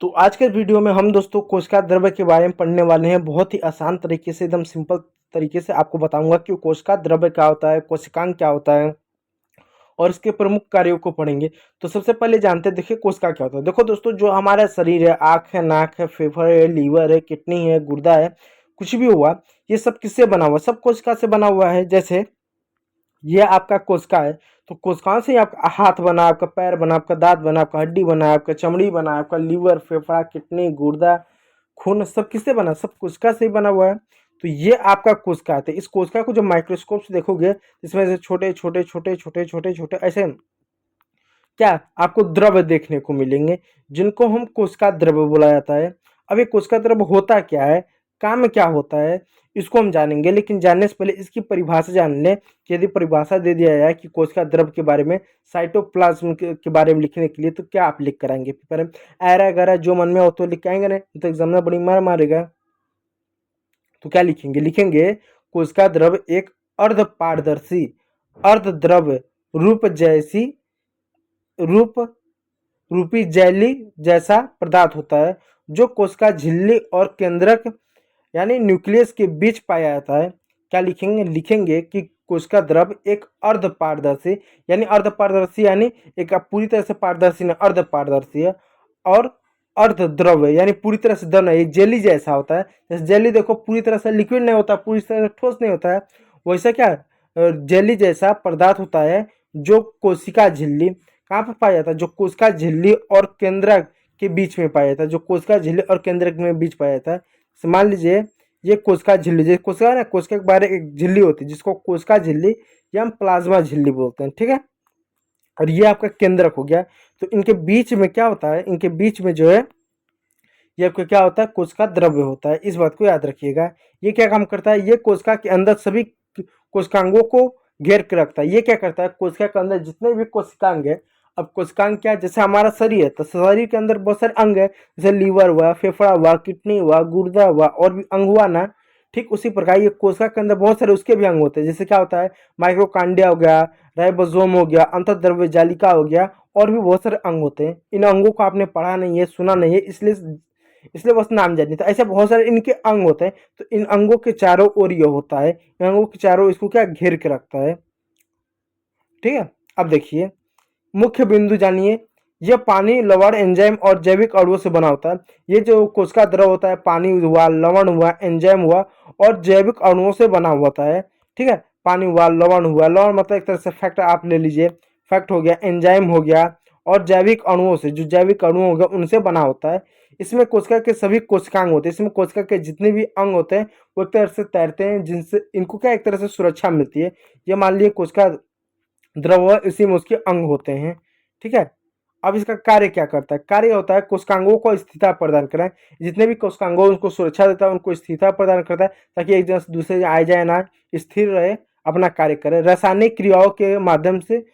तो आज के वीडियो में हम दोस्तों कोशिका द्रव्य के बारे में पढ़ने वाले हैं। बहुत ही आसान तरीके से, एकदम सिंपल तरीके से आपको बताऊंगा कि कोशिका द्रव्य क्या होता है, कोशिकांग क्या होता है और इसके प्रमुख कार्यों को पढ़ेंगे। तो सबसे पहले जानते हैं, देखिए कोशिका क्या होता है। देखो दोस्तों, जो हमारा शरीर है, आँख है, नाक है, फेफड़े है, लीवर है, किडनी है, गुर्दा है, कुछ भी हुआ, ये सब किससे बना हुआ? सब कोशिका से बना हुआ है। जैसे ये आपका कोशिका है, तो कोशिकाओं से ही आपका हाथ बना, आपका पैर बना, आपका दांत बना, आपका हड्डी बना, आपका चमड़ी बना, आपका लीवर, फेफड़ा, किडनी, गुर्दा, खून, सब किससे बना? सब कोशिका से ही बना हुआ है। तो ये आपका कोशिका है। तो इस कोशिका को जब माइक्रोस्कोप से देखोगे, इसमें से छोटे छोटे छोटे छोटे छोटे छोटे ऐसे क्या आपको द्रव्य देखने को मिलेंगे, जिनको हम कोशिका द्रव्य बोला जाता है। अब ये कोशिका द्रव्य होता क्या है, काम में क्या होता है, इसको हम जानेंगे। लेकिन जानने से पहले इसकी परिभाषा जान लें कि यदि परिभाषा दे दिया जाए कि कोशिका द्रव्य के बारे में, साइटोप्लाज्म के बारे में लिखने के लिए, तो क्या आप लिख कर आएंगे पेपर में? ऐरा गैरा जो मन में हो तो लिख के आएंगे, नहीं तो एग्जाम में बड़ी मार मारेगा। तो क्या लिखेंगे? लिखेंगे कोशिका द्रव्य एक अर्ध पारदर्शी, अर्ध द्रव्य रूप जैसी, रूप रूपी जेली जैसा पदार्थ होता है, जो कोशिका झिल्ली और केंद्रक यानी न्यूक्लियस के बीच पाया जाता है। क्या लिखेंगे? लिखेंगे कि कोशिका द्रव्य एक अर्ध पारदर्शी, यानी अर्ध पारदर्शी यानी एक पूरी तरह से पारदर्शी नहीं, अर्ध पारदर्शी है, और अर्ध द्रव्य यानी पूरी तरह से द्रव नहीं, जेली जैसा होता है। जैसे जेली देखो पूरी तरह से लिक्विड नहीं होता, पूरी तरह से ठोस नहीं होता है, वैसा क्या जेली जैसा पदार्थ होता है, जो कोशिका झिल्ली कहाँ पर पाया जाता है? जो कोशिका झिल्ली और केंद्रक के बीच में पाया जाता है, जो कोशिका झिल्ली और केंद्रक में बीच पाया जाता है। मान लीजिए ये कोशिका झिल्ली, जैसे कोशिका ना, कोशिका के बाहर एक झिल्ली होती है जिसको कोशिका झिल्ली या हम प्लाज्मा झिल्ली बोलते हैं, ठीक है। और ये आपका केंद्रक हो गया। तो इनके बीच में क्या होता है? इनके बीच में जो है ये आपका क्या होता है? कोशिका द्रव्य होता है। इस बात को याद रखिएगा। ये क्या काम करता है? ये कोशिका के अंदर सभी कोशिकांगों को घेर के रखता है। ये क्या करता है? कोशिका के अंदर जितने भी कोशिकांग है, अब कोशिकांग क्या है? जैसे हमारा शरीर है, तो शरीर के अंदर बहुत सारे अंग है, जैसे लीवर हुआ, फेफड़ा हुआ, किडनी हुआ, गुर्दा हुआ, और भी अंग हुआ ना। ठीक उसी प्रकार ये कोशिका के अंदर बहुत सारे उसके भी अंग होते हैं। जैसे क्या होता है? माइक्रोकांडिया हो गया, राइबोसोम हो गया, अंतःद्रव्य जालिका हो गया, और भी बहुत सारे अंग होते हैं। इन अंगों को आपने पढ़ा नहीं है, सुना नहीं है, इसलिए इसलिए बस नाम जानिए। तो ऐसे बहुत सारे इनके अंग होते हैं। तो इन अंगों के चारों ओर ये होता है, इन अंगों के चारों इसको क्या घेर के रखता है, ठीक है। अब देखिए मुख्य बिंदु जानिए। यह पानी, लवण, एंजाइम और जैविक अणुओं से बना होता है। ये जो कोशिका द्रव होता है, पानी हुआ, लवण हुआ, एंजाइम हुआ और जैविक अणुओं से बना हुआ होता है, ठीक है। पानी हुआ, लवण हुआ, लवण मतलब एक तरह से फैक्ट आप ले लीजिए, फैक्ट हो गया, एंजाइम हो गया, और जैविक अणुओं से, जो जैविक अणु हो गया उनसे बना होता है। इसमें कोशिका के सभी कोशिकांग होते हैं। इसमें कोशिका के जितने भी अंग होते हैं वो एक तरह से तैरते हैं, जिनसे इनको क्या एक तरह से सुरक्षा मिलती है। ये मान लीजिए कोशिका द्रव है, इसी में उसके अंग होते हैं, ठीक है। अब इसका कार्य क्या करता है? कार्य होता है कोशिकांगों को स्थिरता प्रदान करें। जितने भी कोशिकांगों उनको सुरक्षा देता है, उनको स्थिरता प्रदान करता है, ताकि एक जगह से दूसरे जगह आए जाए ना, स्थिर रहे, अपना कार्य करे। रासायनिक क्रियाओं के माध्यम से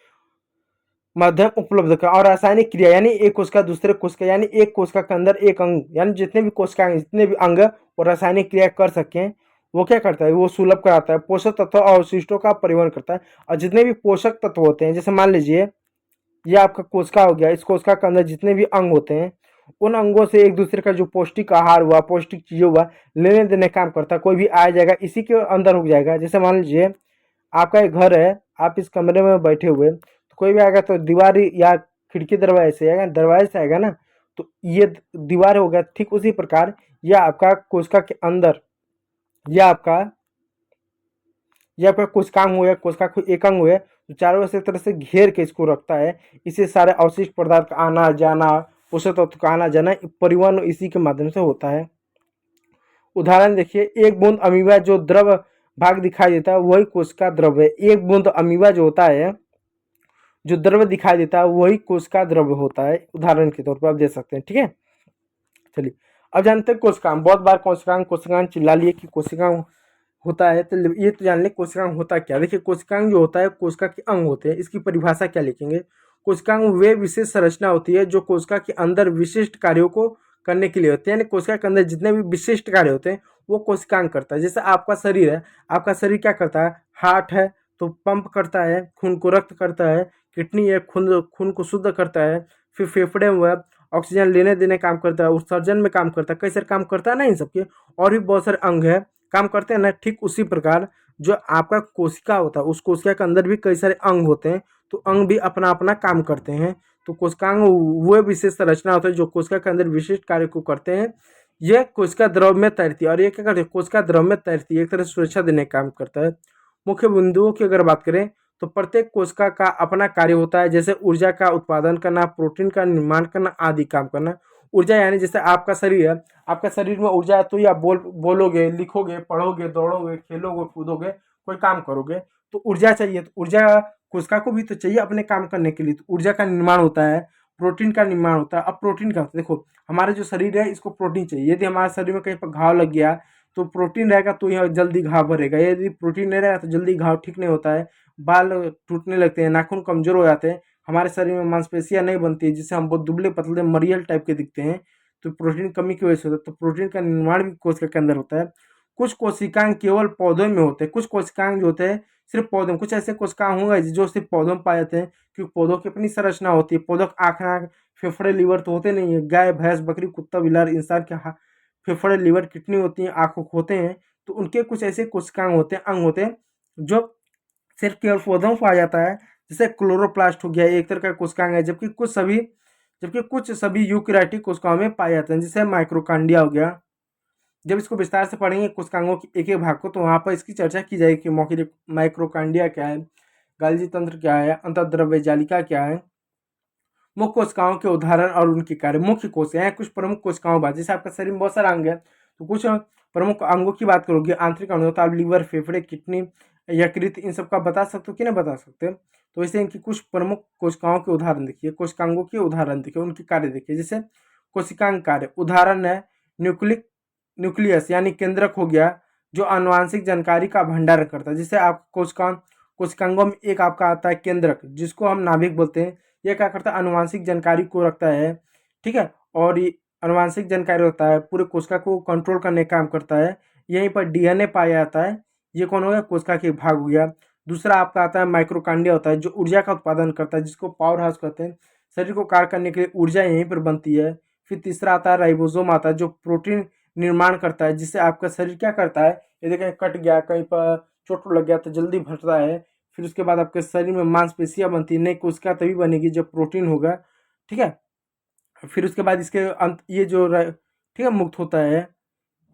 माध्यम उपलब्ध कर, और रासायनिक क्रिया यानी एक कोशिका दूसरे कोशिका, यानी एक कोशिका के अंदर एक अंग, यानी जितने भी कोशिका, जितने भी अंग वो रासायनिक क्रिया कर सकें, वो क्या करता है? वो सुलभ कराता है। पोषक तत्व और अवशिष्टों का परिवहन करता है। और जितने भी पोषक तत्व होते हैं, जैसे मान लीजिए ये आपका कोशिका हो गया, इस कोशिका के अंदर जितने भी अंग होते हैं, उन अंगों से एक दूसरे का जो पौष्टिक आहार हुआ, पौष्टिक चीजें हुआ, लेने देने काम करता है। कोई भी आ जाएगा इसी के अंदर हो जाएगा। जैसे मान लीजिए आपका एक घर है, आप इस कमरे में बैठे हुए, तो कोई भी आएगा तो दीवार या खिड़की दरवाजे से आएगा, दरवाजे से आएगा ना, तो ये दीवार हो गया। ठीक उसी प्रकार यह आपका कोशिका के अंदर, यह आपका यह आपका कोशिकांग हो गया, कोशिका को एक अंग हुए, तो चारों ओर से एक तरह से घेर के इसको रखता है। इसे सारे अवशिष्ट पदार्थ का आना जाना, पोषक तत्व का आना जाना, परिवहन इसी के माध्यम से होता है। उदाहरण देखिए, एक बूंद अमीबा जो द्रव भाग दिखाई देता है वही कोशिका द्रव है। एक बूंद अमीबा जो होता है, जो द्रव दिखाई देता है वही कोशिका द्रव होता है। उदाहरण के तौर पर आप दे सकते हैं, ठीक है। चलिए अब जानते हैं कोशिकांग। बहुत बार कोशिकांग कोशिकांग चिल्ला लिए कि कोशिकांग होता है, तो ये तो जान ले कोशिकांग होता क्या। देखिए कोशिकांग जो होता है, कोशिका के अंग होते हैं। इसकी परिभाषा क्या लिखेंगे? कोशिकांग वे विशेष संरचना होती है जो कोशिका के अंदर विशिष्ट कार्यों को करने के लिए होते हैं। यानी कोशिका के अंदर जितने भी विशिष्ट कार्य होते हैं वो कोशिकांग करता है। जैसे आपका शरीर है, आपका शरीर क्या करता है? हार्ट है तो पंप करता है, खून को रक्त करता है। किडनी है, खून खून को शुद्ध करता है। फिर फेफड़े हुआ, ऑक्सीजन लेने देने काम करता है, उत्सर्जन में काम करता है, कई सारे काम करता है ना इन सबके। और भी बहुत सारे अंग है काम करते हैं ना। ठीक उसी प्रकार जो आपका कोशिका होता है, उस कोशिका के अंदर भी कई सारे अंग होते हैं, तो अंग भी अपना अपना काम करते हैं। तो कोशिकांग वो विशेष संरचना होता है जो कोशिका के अंदर विशिष्ट कार्य को करते हैं। यह कोशिका द्रव में तैरती है, और ये क्या करती है, कोशिका द्रव में तैरती है, एक तरह से सुरक्षा देने का काम करता है। मुख्य बिंदुओं की अगर बात करें तो प्रत्येक कोशिका का अपना कार्य होता है, जैसे ऊर्जा का उत्पादन करना, प्रोटीन का निर्माण करना आदि काम करना। ऊर्जा यानी जैसे आपका शरीर है, आपका शरीर में ऊर्जा है तो ही आप बोलोगे, लिखोगे, पढ़ोगे, दौड़ोगे, खेलोगे, कूदोगे, कोई काम करोगे, तो ऊर्जा चाहिए। तो ऊर्जा कोशिका को भी तो चाहिए अपने काम करने के लिए, तो ऊर्जा का निर्माण होता है, प्रोटीन का निर्माण होता है। अब प्रोटीन का देखो, हमारा जो शरीर है इसको प्रोटीन चाहिए। यदि हमारे शरीर में कहीं पर घाव लग गया तो प्रोटीन रहेगा तो यहाँ जल्दी घाव भरेगा, यदि प्रोटीन नहीं रहेगा तो जल्दी घाव ठीक नहीं होता है, बाल टूटने लगते हैं, नाखून कमजोर हो जाते हैं, हमारे शरीर में मांसपेशियां नहीं बनती है, जिससे हम बहुत दुबले पतले मरियल टाइप के दिखते हैं। तो प्रोटीन कमी की वजह से होता है। तो प्रोटीन का निर्माण भी कोशिका के अंदर होता है। कुछ कोशिकाएं केवल पौधों में होते हैं, कुछ कोशिकाएं जो होते हैं सिर्फ पौधों में, कुछ ऐसे कोशिकाएं होंगे जो सिर्फ पौधों में पाए जाते हैं, क्योंकि पौधों की अपनी संरचना होती है। पौधों का आँख नाक फेफड़े लीवर तो होते नहीं है। गाय भैंस बकरी कुत्ता बिलार इंसान के फेफड़े लीवर किडनी होती हैं, आँखों होते हैं। तो उनके कुछ ऐसे कोशिकाएं होते हैं, अंग होते हैं जो सिर्फ केवल पौधों में पाया जाता है। जैसे क्लोरोप्लास्ट हो गया, एक तरह का कोशिकांग है, जबकि कुछ सभी यूकेरियोटिक कोशिकाओं में पाए जाते हैं, जैसे माइक्रोकांडिया हो गया। जब इसको विस्तार से पढ़ेंगे कोशिकांगों के एक एक भाग को, तो वहाँ पर इसकी चर्चा की जाएगी कि माइक्रोकांडिया क्या है, गाल्जी तंत्र क्या है, अंतःद्रव्य जालिका क्या है। मुख्य कोशिकाओं के उदाहरण और उनके कार्य। मुख्य कोशिकाएं कुछ प्रमुख कोशिकाओं बात, जैसे आपका शरीर में बहुत सारे अंग है, तो कुछ प्रमुख अंगों की बात करोगे, आंतरिक अंग होता है, लीवर, फेफड़े, किडनी, यकृत, इन सब का बता सकते हो कि नहीं बता सकते। तो इसे इनकी कुछ प्रमुख कोशिकाओं के उदाहरण देखिए, कोशिकांगों के उदाहरण देखिए, उनके कार्य देखिए। जैसे कोशिकांग कार्य उदाहरण है न्यूक्लियस यानी केंद्रक हो गया, जो आनुवांशिक जानकारी का भंडारण करता है। जैसे आप कोशिकांगों में एक आपका आता है केंद्रक, जिसको हम नाभिक बोलते हैं। ये क्या करता है, आनुवांशिक जानकारी को रखता है, ठीक है। और ये आनुवांशिक जानकारी होता है, पूरे कोशिका को कंट्रोल करने का काम करता है। यहीं पर डीएनए पाया जाता है। ये कौन हो गया, कोशिका के भाग हो गया। दूसरा आपका आता है माइक्रोकांडिया होता है, जो ऊर्जा का उत्पादन करता है, जिसको पावर हाउस कहते हैं। शरीर को कार्य करने के लिए ऊर्जा यहीं पर बनती है। फिर तीसरा आता है राइबोसोम आता है, जो प्रोटीन निर्माण करता है, जिससे आपका शरीर क्या करता है, यदि कहीं कट गया, कहीं पर चोट लग गया तो जल्दी भरता है। फिर उसके बाद आपके शरीर में मांसपेशियां बनती है, नई कोशिका तभी बनेगी जब प्रोटीन होगा, ठीक है। फिर उसके बाद इसके अंत ये जो ठीक है मुक्त होता है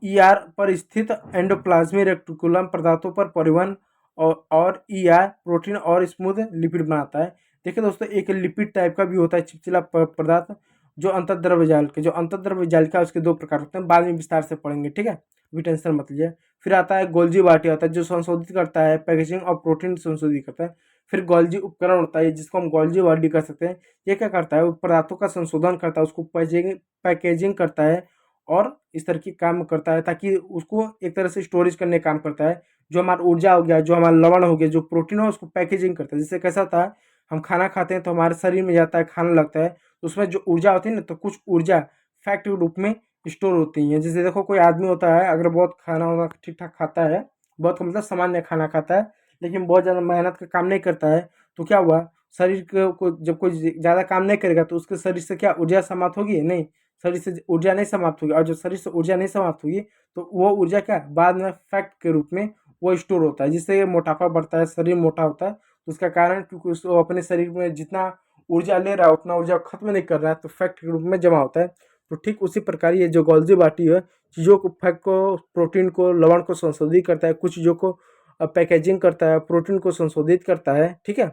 ईआर पर स्थित एंडोप्लाज्मिक रेटिकुलम पदार्थों पर परिवहन और ईआर प्रोटीन और स्मूथ लिपिड बनाता है। देखिए दोस्तों, एक लिपिड टाइप का भी होता है चिपचिला पदार्थ, जो अंतर्द्रव्य जाल के जो अंतर्द्रव्य जालिका उसके दो प्रकार होते हैं, बाद में विस्तार से पढ़ेंगे, ठीक है, अभी टेंशन मत लीजिए। फिर आता है गोल्जी बाटी आता है, जो संशोधित करता है पैकेजिंग और प्रोटीन संशोधित करता है। फिर गोल्जी उपकरण होता है, जिसको हम गोल्जी बॉडी कर सकते हैं। ये क्या करता है, वो पदार्थों का संशोधन करता है, उसको पैकेजिंग करता है और इस तरह की काम करता है, ताकि उसको एक तरह से स्टोरेज करने का काम करता है। जो हमारा ऊर्जा हो गया, जो हमारा लवण हो गया, जो प्रोटीन हो, उसको पैकेजिंग करता है। जिससे कैसा होता है, हम खाना खाते हैं तो हमारे शरीर में जाता है, खाना लगता है, तो उसमें जो ऊर्जा होती है ना, तो कुछ ऊर्जा फैट के रूप में स्टोर होती हैं। जैसे देखो, कोई आदमी होता है, अगर बहुत खाना वाना ठीक ठाक खाता है, बहुत मतलब सामान्य खाना खाता है, लेकिन बहुत ज़्यादा मेहनत का काम नहीं करता है, तो क्या हुआ, शरीर को जब कोई ज़्यादा काम नहीं करेगा तो उसके शरीर से क्या ऊर्जा समाप्त होगी, नहीं, शरीर से ऊर्जा नहीं समाप्त होगी। और जो शरीर से ऊर्जा नहीं समाप्त होगी तो वो ऊर्जा क्या बाद में फैट के रूप में वो स्टोर होता है, जिससे मोटापा बढ़ता है, शरीर मोटा होता है। तो उसका कारण क्योंकि उसको अपने शरीर में जितना ऊर्जा ले रहा है उतना ऊर्जा खत्म नहीं कर रहा है, तो फैट के रूप में जमा होता है। तो ठीक उसी प्रकार ये जो गोल्जी बाटी है, चीज़ों को, फैट को, प्रोटीन को, लवण को संशोधित करता है, कुछ चीज़ों को पैकेजिंग करता है, प्रोटीन को संशोधित करता है, ठीक है।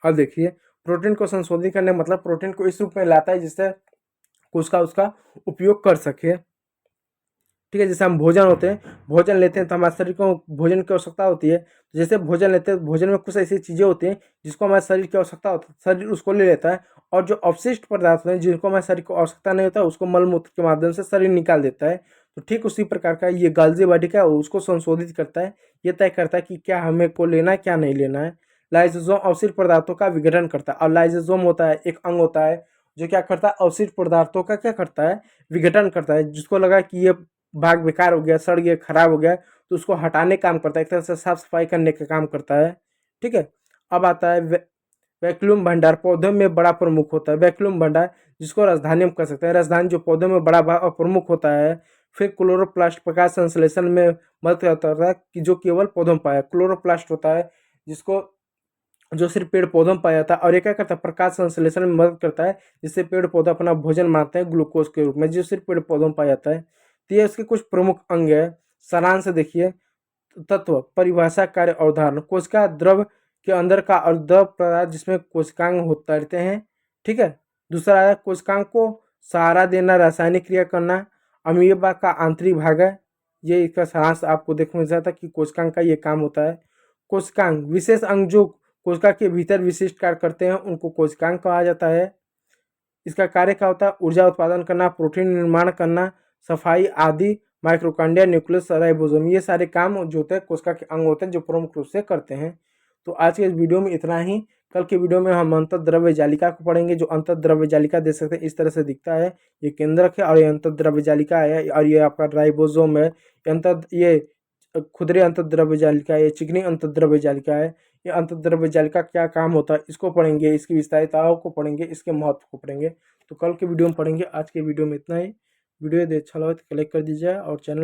अब देखिए, प्रोटीन को संशोधित करने मतलब प्रोटीन को इस रूप में लाता है जिससे उसका उपयोग कर सके, ठीक है। जैसे हम भोजन होते हैं, भोजन लेते हैं तो हमारे शरीर को भोजन की आवश्यकता होती है। तो जैसे भोजन लेते हैं, भोजन में कुछ ऐसी चीज़ें होती हैं जिसको हमारे शरीर की आवश्यकता होती है, शरीर उसको ले लेता है। और जो अवशिष्ट पदार्थ हैं जिनको हमारे शरीर को आवश्यकता नहीं होता, उसको मल मूत्र के माध्यम से शरीर निकाल देता है। तो ठीक उसी प्रकार का ये गाल्जी बॉडी का उसको संशोधित करता है। ये तय करता है कि क्या हमें को लेना है, क्या नहीं लेना है। लाइसोसोम अवशिष्ट पदार्थों का विघटन करता है, और लाइसोसोम होता है एक अंग होता है जो क्या करता है, अवशिष्ट पदार्थों का क्या करता है, विघटन करता है। जिसको लगा कि ये भाग बेकार हो गया, सड़ गया, खराब हो गया, तो उसको हटाने का काम करता है, एक तरह से साफ सफाई करने का काम करता है, ठीक है। अब आता है वैक्यूम भंडार, पौधों में बड़ा प्रमुख होता है वैक्यूम भंडार, जिसको राजधानी हम कह सकते हैं। राजधानी जो पौधों में बड़ा भाग और प्रमुख होता है। फिर क्लोरोप्लास्ट प्रकाश संश्लेषण में मदद करता है कि जो केवल पौधों में पाया। क्लोरोप्लास्ट होता है जिसको जो सिर्फ पेड़ पौधों में पाया जाता है, और ये क्या करता है, प्रकाश संश्लेषण में मदद करता है, जिससे पेड़ पौधा अपना भोजन मानते हैं ग्लूकोज के रूप में, जो सिर्फ पेड़ पौधों में पाया जाता है। तो ये उसके कुछ प्रमुख अंग है। सारांश देखिए, तत्व, परिभाषा, कार्य, अवधारण। कोशिका द्रव के अंदर का और द्रव पदार्थ जिसमें कोशिकांग होते रहते हैं। ठीक है। दूसरा है कोशिकांग को सहारा देना, रासायनिक क्रिया करना, अमीबा का आंतरिक भाग है। ये इसका सारांश आपको देखने मिल जाता है कि कोशिकांग का ये काम होता है। कोशिकांग विशेष अंग जो कोशिका के भीतर विशिष्ट कार्य करते हैं उनको कोशिकांग कहा जाता है। इसका कार्य क्या होता है, ऊर्जा उत्पादन करना, प्रोटीन निर्माण करना, सफाई आदि, माइक्रोकांडिया, न्यूक्लियस, राइबोसोम, ये सारे काम जो होते हैं कोशिका के अंग होते हैं जो प्रमुख रूप से करते हैं। तो आज के इस वीडियो में इतना ही। कल के वीडियो में हम अंतर्द्रव्य जालिका को पढ़ेंगे। जो अंतर्द्रव्य जालिका देख सकते हैं इस तरह से दिखता है, ये केंद्रक है और ये अंतर्द्रव्य जालिका है, और ये आपका राइबोसोम है। ये खुदरे अंतर्द्रव्य जालिका है, ये चिकनी अंतर्द्रव्य जालिका है। ये अंतर्द्रव्य जालिका क्या काम होता है इसको पढ़ेंगे, इसकी विस्तारिताओं को पढ़ेंगे, इसके महत्व को पढ़ेंगे। तो कल के वीडियो में पढ़ेंगे। आज के वीडियो में इतना ही। वीडियो यदि अच्छा लगा तो लाइक कर दीजिए और चैनल